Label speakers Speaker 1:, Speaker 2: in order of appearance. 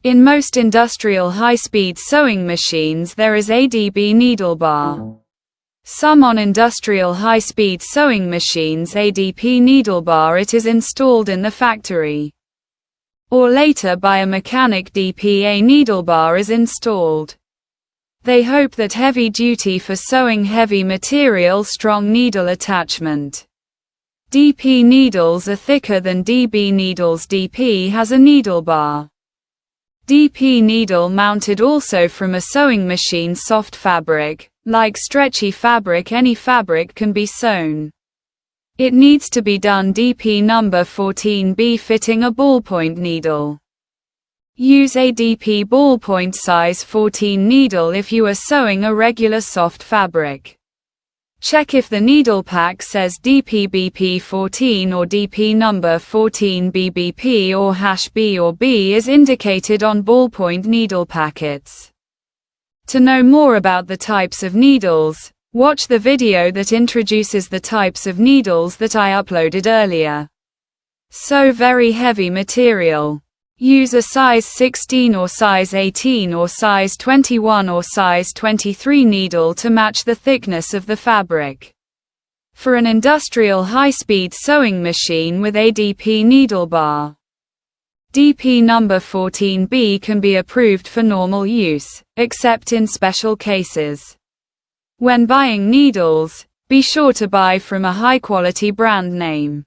Speaker 1: In most industrial high-speed sewing machines there is a DB needle bar. Some on industrial high-speed sewing machines ADP needle bar it is installed in the factory. Or later by a mechanic DPA needle bar is installed. They hope that heavy duty for sewing heavy material strong needle attachment. DP needles are thicker than DB needles. DP has a needle bar. DP needle mounted also from a sewing machine. Soft fabric, like stretchy fabric, any fabric can be sewn. It needs to be done DP number 14B fitting a ballpoint needle. Use a DP ballpoint size 14 needle if you are sewing a regular soft fabric. Check if the needle pack says DP-BP14 or DP number 14BBP or #B or B is indicated on ballpoint needle packets. To know more about the types of needles, watch the video that introduces the types of needles that I uploaded earlier. Sew very heavy material. Use a size 16 or size 18 or size 21 or size 23 needle to match the thickness of the fabric. For an industrial high-speed sewing machine with a DP needle bar, DP number 14B can be approved for normal use, except in special cases. When buying needles, be sure to buy from a high-quality brand name.